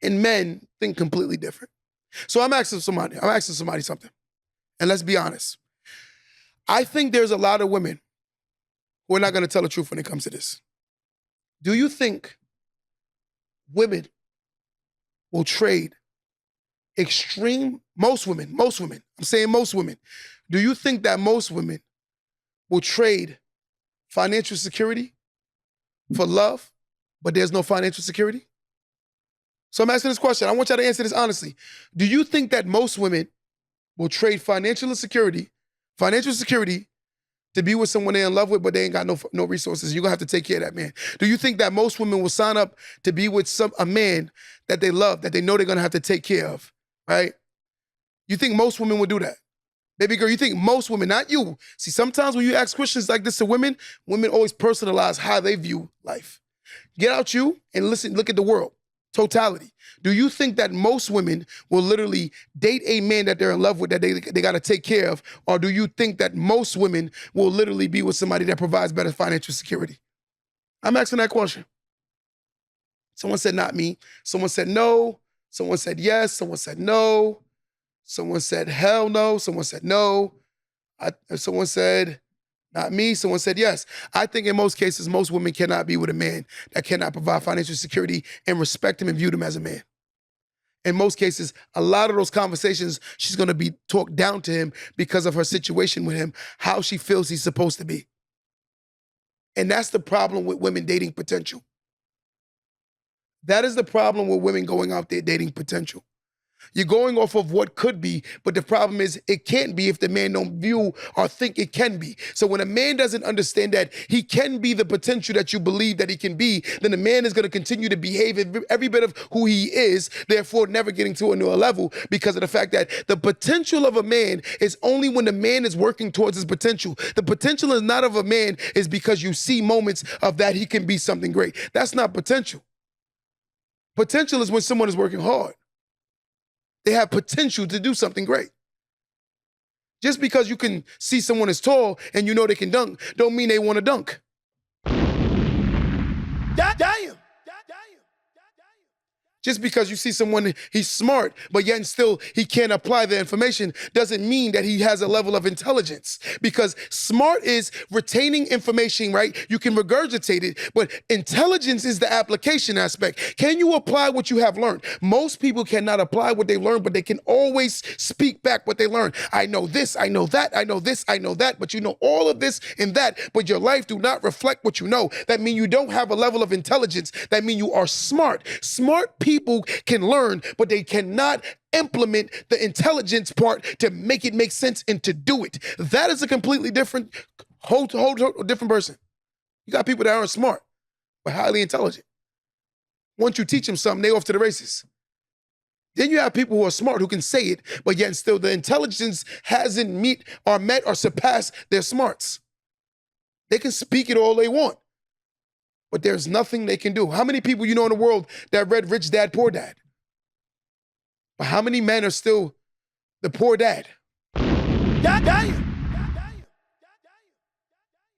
and men think completely different. So I'm asking somebody something. And let's be honest. I think there's a lot of women who are not going to tell the truth when it comes to this. Do you think women will trade most women, I'm saying most women, do you think that most women will trade financial security for love, but there's no financial security? So I'm asking this question. I want y'all to answer this honestly. Do you think that most women will trade financial security to be with someone they're in love with, but they ain't got no resources? You're gonna have to take care of that man. Do you think that most women will sign up to be with a man that they love, that they know they're gonna have to take care of, right? You think most women will do that? Baby girl, you think most women, not you. See, sometimes when you ask questions like this to women, women always personalize how they view life. Get out you and listen, look at the world. Totality. Do you think that most women will literally date a man that they're in love with, that they got to take care of? Or do you think that most women will literally be with somebody that provides better financial security? I'm asking that question. Someone said not me. Someone said no. Someone said yes. Someone said no. Someone said hell no. Someone said no. Someone said not me. Someone said yes. I think in most cases, most women cannot be with a man that cannot provide financial security and respect him and view him as a man. In most cases, a lot of those conversations, she's going to be talked down to him because of her situation with him, how she feels he's supposed to be. And that's the problem with women dating potential. That is the problem with women going out there dating potential. You're going off of what could be, but the problem is it can't be if the man don't view or think it can be. So when a man doesn't understand that he can be the potential that you believe that he can be, then the man is going to continue to behave every bit of who he is, therefore never getting to a newer level because of the fact that the potential of a man is only when the man is working towards his potential. The potential is not of a man is because you see moments of that he can be something great. That's not potential. Potential is when someone is working hard. They have potential to do something great. Just because you can see someone is tall and you know they can dunk, don't mean they want to dunk. Damn. Just because you see someone, he's smart, but yet and still he can't apply the information doesn't mean that he has a level of intelligence. Because smart is retaining information, right? You can regurgitate it, but intelligence is the application aspect. Can you apply what you have learned? Most people cannot apply what they learned, but they can always speak back what they learned. I know this, I know that, I know this, I know that, but you know all of this and that, but your life do not reflect what you know. That means you don't have a level of intelligence. That means you are smart. Smart people can learn, but they cannot implement the intelligence part to make it make sense and to do it. That is a completely different, whole different person. You got people that aren't smart, but highly intelligent. Once you teach them something, they off to the races. Then you have people who are smart who can say it, but yet still the intelligence hasn't met or surpassed their smarts. They can speak it all they want, but there's nothing they can do. How many people you know in the world that read Rich Dad, Poor Dad? But how many men are still the poor dad?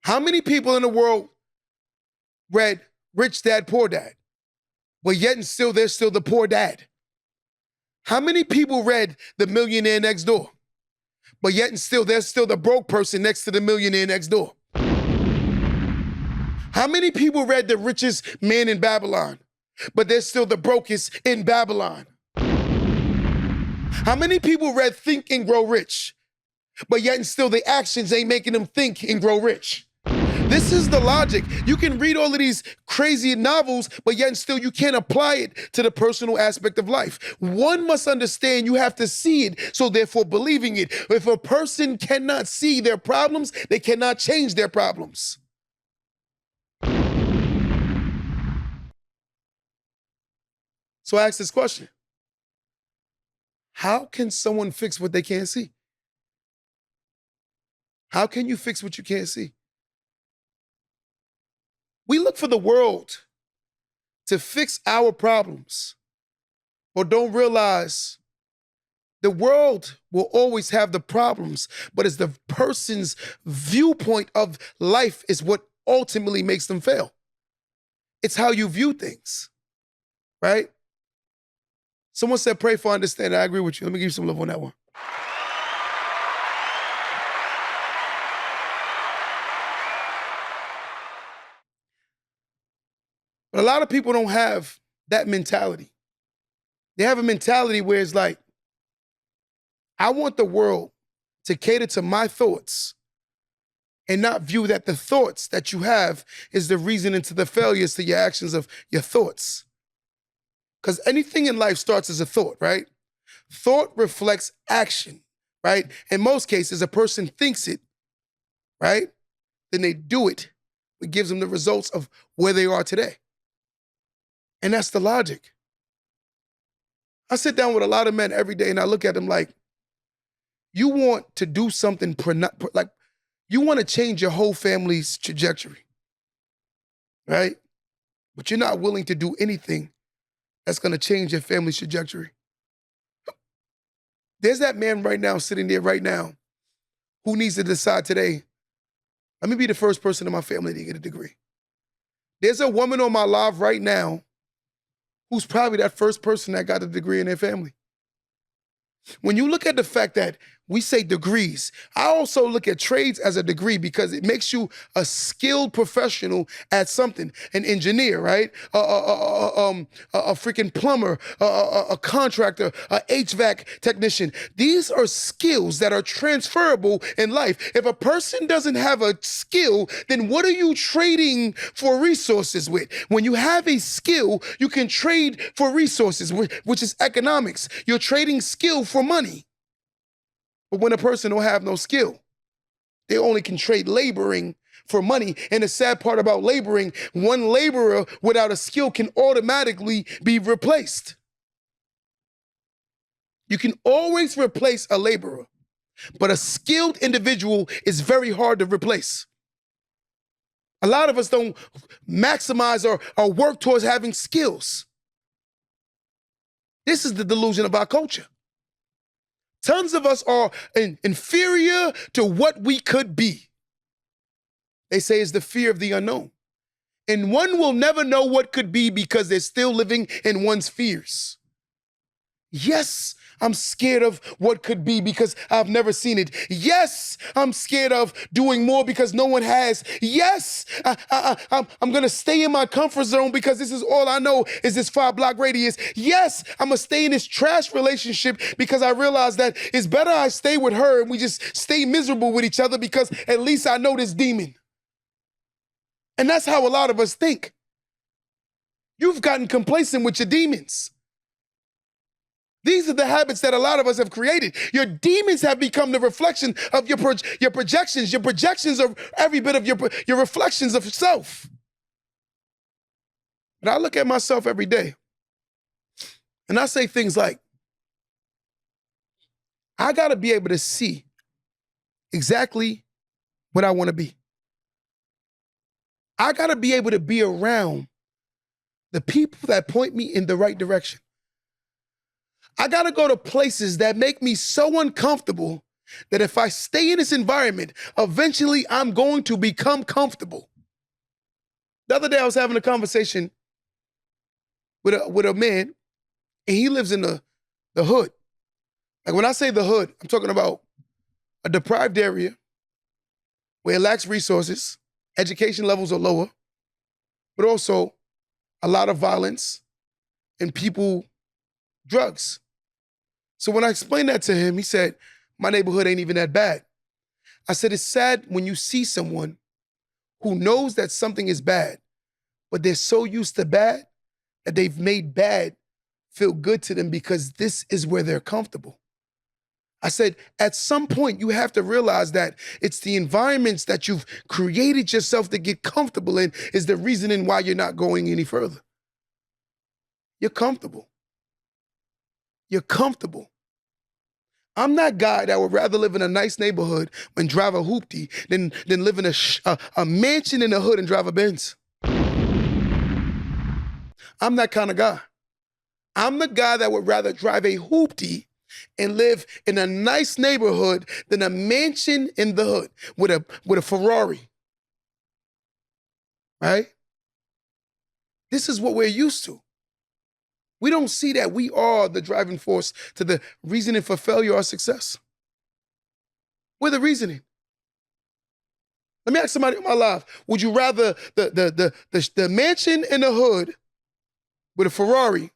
How many people in the world read Rich Dad, Poor Dad, but yet and still they're still the poor dad? How many people read The Millionaire Next Door, but yet and still they're still the broke person next to the millionaire next door? How many people read The Richest Man in Babylon, but they're still the brokest in Babylon? How many people read Think and Grow Rich, but yet and still the actions ain't making them think and grow rich? This is the logic. You can read all of these crazy novels, but yet and still you can't apply it to the personal aspect of life. One must understand you have to see it, so therefore believing it. If a person cannot see their problems, they cannot change their problems. So I ask this question. How can someone fix what they can't see? How can you fix what you can't see? We look for the world to fix our problems, but don't realize the world will always have the problems, but it's the person's viewpoint of life is what ultimately makes them fail. It's how you view things, right? Someone said, pray for understanding. I agree with you. Let me give you some love on that one. But a lot of people don't have that mentality. They have a mentality where it's like, I want the world to cater to my thoughts and not view that the thoughts that you have is the reason into the failures to your actions of your thoughts. Because anything in life starts as a thought, right? Thought reflects action, right? In most cases, a person thinks it, right? Then they do it. It gives them the results of where they are today. And that's the logic. I sit down with a lot of men every day and I look at them like, You want to do something like you want to change your whole family's trajectory, right? But you're not willing to do anything that's going to change your family's trajectory. There's that man right now, sitting there right now, who needs to decide today, let me be the first person in my family to get a degree. There's a woman on my live right now who's probably that first person that got a degree in their family. When you look at the fact that we say degrees, I also look at trades as a degree because it makes you a skilled professional at something. An engineer, right? A freaking plumber, a contractor, a HVAC technician. These are skills that are transferable in life. If a person doesn't have a skill, then what are you trading for resources with? When you have a skill, you can trade for resources, which is economics. You're trading skill for money. But when a person don't have no skill, they only can trade laboring for money. And the sad part about laboring, one laborer without a skill can automatically be replaced. You can always replace a laborer, but a skilled individual is very hard to replace. A lot of us don't maximize or work towards having skills. This is the delusion of our culture. Tons of us are inferior to what we could be. They say it's the fear of the unknown. And one will never know what could be because they're still living in one's fears. Yes, I'm scared of what could be because I've never seen it. Yes, I'm scared of doing more because no one has. Yes, I'm going to stay in my comfort zone because this is all I know is this 5-block radius. Yes, I'm going to stay in this trash relationship because I realize that it's better I stay with her and we just stay miserable with each other because at least I know this demon. And that's how a lot of us think. You've gotten complacent with your demons. These are the habits that a lot of us have created. Your demons have become the reflection of your projections. Your projections are every bit of your reflections of self. And I look at myself every day and I say things like, I got to be able to see exactly what I want to be. I got to be able to be around the people that point me in the right direction. I got to go to places that make me so uncomfortable that if I stay in this environment, eventually I'm going to become comfortable. The other day I was having a conversation with a man, and he lives in the hood. Like when I say the hood, I'm talking about a deprived area where it lacks resources, education levels are lower, but also a lot of violence and drugs. So when I explained that to him, he said, my neighborhood ain't even that bad. I said, it's sad when you see someone who knows that something is bad, but they're so used to bad that they've made bad feel good to them because this is where they're comfortable. I said, at some point, you have to realize that it's the environments that you've created yourself to get comfortable in is the reasoning why you're not going any further. You're comfortable. You're comfortable. I'm that guy that would rather live in a nice neighborhood and drive a hoopty than live in a mansion in the hood and drive a Benz. I'm that kind of guy. I'm the guy that would rather drive a hoopty and live in a nice neighborhood than a mansion in the hood with a Ferrari. Right? This is what we're used to. We don't see that we are the driving force to the reasoning for failure or success. We're the reasoning. Let me ask somebody in my life, would you rather the mansion in the hood with a Ferrari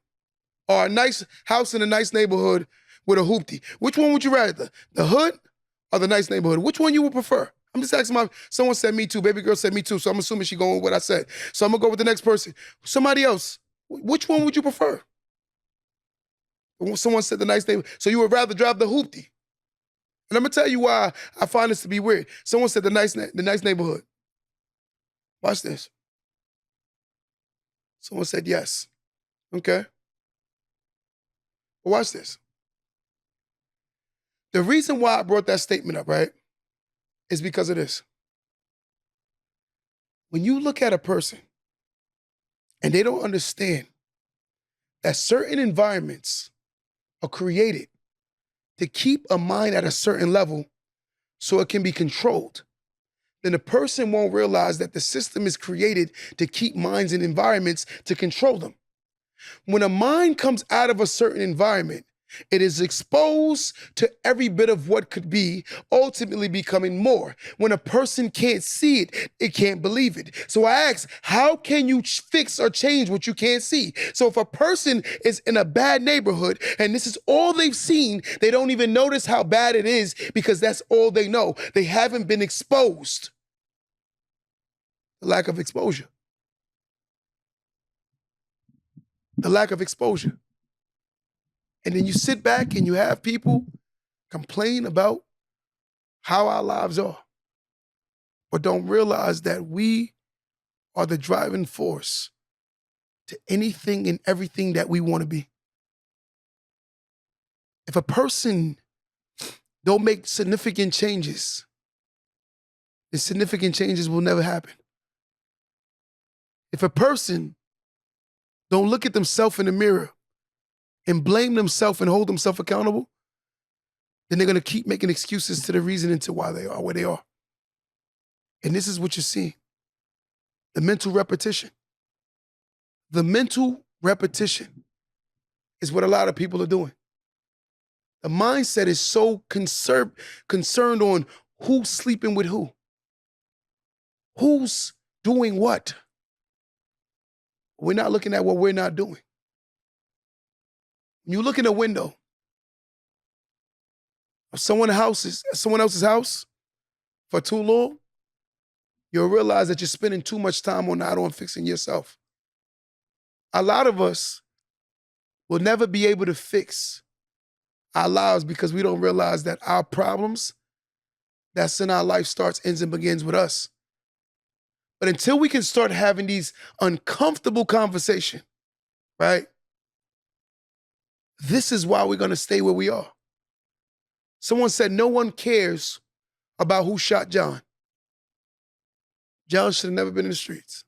or a nice house in a nice neighborhood with a hoopty? Which one would you rather, the hood or the nice neighborhood? Which one you would prefer? I'm just asking someone said me too, baby girl said me too, so I'm assuming she going with what I said. So I'm gonna go with the next person. Somebody else, which one would you prefer? Someone said the nice neighborhood, so you would rather drive the hoopty. And I'm gonna tell you why I find this to be weird. Someone said the nice neighborhood. Watch this. Someone said yes. Okay. But watch this. The reason why I brought that statement up, right, is because of this. When you look at a person and they don't understand that certain environments are created to keep a mind at a certain level so it can be controlled, then the person won't realize that the system is created to keep minds in environments to control them. When a mind comes out of a certain environment, it is exposed to every bit of what could be, ultimately becoming more. When a person can't see it, it can't believe it. So I ask, how can you fix or change what you can't see? So if a person is in a bad neighborhood and this is all they've seen, they don't even notice how bad it is because that's all they know. They haven't been exposed. The lack of exposure. The lack of exposure. And then you sit back and you have people complain about how our lives are, but don't realize that we are the driving force to anything and everything that we want to be. If a person don't make significant changes, then significant changes will never happen. If a person don't look at themselves in the mirror and blame themselves and hold themselves accountable, then they're going to keep making excuses to the reason into why they are where they are. And this is what you're seeing. The mental repetition. The mental repetition is what a lot of people are doing. The mindset is so concerned on who's sleeping with who. Who's doing what. We're not looking at what we're not doing. When you look in a window of someone else's house for too long, you'll realize that you're spending too much time on fixing yourself. A lot of us will never be able to fix our lives because we don't realize that our problems that's in our life starts, ends, and begins with us. But until we can start having these uncomfortable conversations, right? This is why we're going to stay where we are. Someone said no one cares about who shot John. John should have never been in the streets.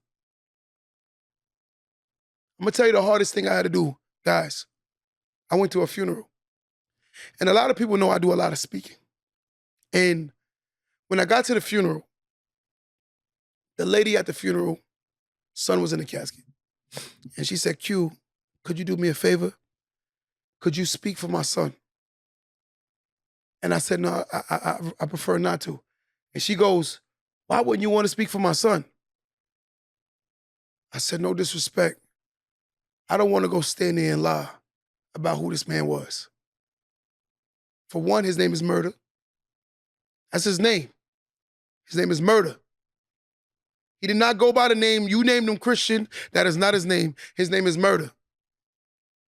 I'm going to tell you the hardest thing I had to do, guys. I went to a funeral. And a lot of people know I do a lot of speaking. And when I got to the funeral, the lady at the funeral, son was in the casket. And she said, Q, could you do me a favor? Could you speak for my son? And I said, no, I prefer not to. And she goes, why wouldn't you want to speak for my son? I said, no disrespect. I don't want to go stand there and lie about who this man was. For one, his name is Murder. That's his name. His name is Murder. He did not go by the name, you named him Christian. That is not his name. His name is Murder.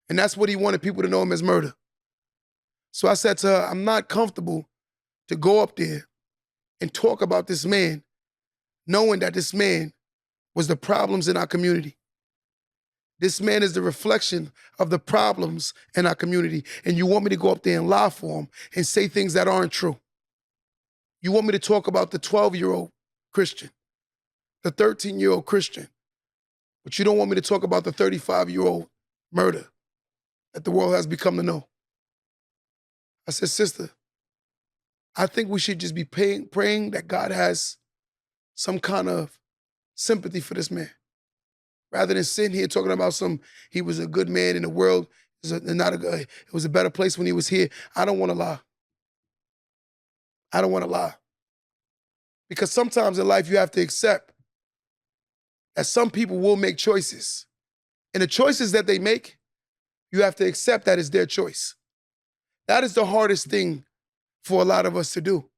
And that's what he wanted people to know him as Murder. So I said to her, I'm not comfortable to go up there and talk about this man, knowing that this man was the problems in our community. This man is the reflection of the problems in our community. And you want me to go up there and lie for him and say things that aren't true. You want me to talk about the 12-year-old Christian, the 13-year-old Christian, but you don't want me to talk about the 35-year-old Murder that the world has become to know. I said, sister, I think we should just be praying that God has some kind of sympathy for this man. Rather than sitting here talking about he was a good man in the world, it was a better place when he was here. I don't want to lie. I don't want to lie. Because sometimes in life you have to accept that some people will make choices. And the choices that they make, you have to accept that it's their choice. That is the hardest thing for a lot of us to do.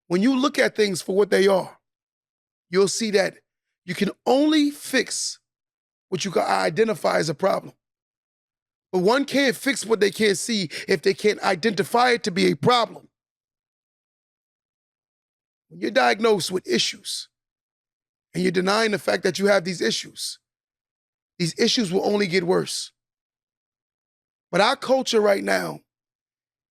When you look at things for what they are, you'll see that you can only fix what you can identify as a problem. But one can't fix what they can't see if they can't identify it to be a problem. When you're diagnosed with issues and you're denying the fact that you have these issues will only get worse. But our culture right now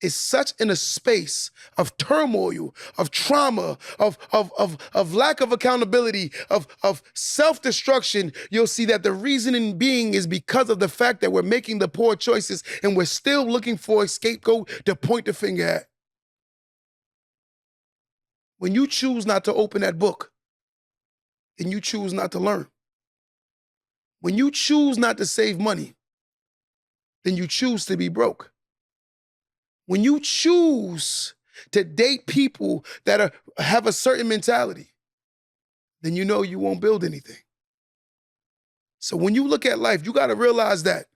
is such in a space of turmoil, of trauma, of lack of accountability, of self-destruction, you'll see that the reasoning being is because of the fact that we're making the poor choices and we're still looking for a scapegoat to point the finger at. When you choose not to open that book, then you choose not to learn. When you choose not to save money, then you choose to be broke. When you choose to date people that have a certain mentality, then you know you won't build anything. So when you look at life, you got to realize that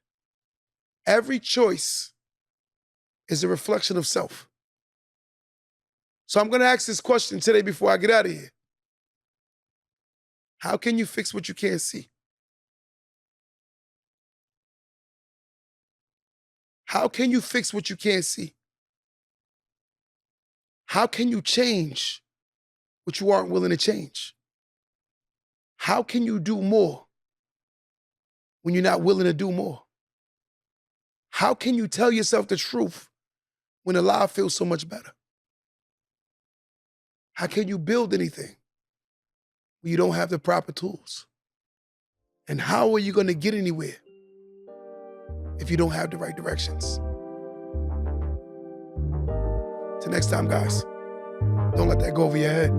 every choice is a reflection of self. So I'm going to ask this question today before I get out of here. How can you fix what you can't see? How can you fix what you can't see? How can you change what you aren't willing to change? How can you do more when you're not willing to do more? How can you tell yourself the truth when a lie feels so much better? How can you build anything when you don't have the proper tools? And how are you going to get anywhere if you don't have the right directions? Till next time, guys, don't let that go over your head.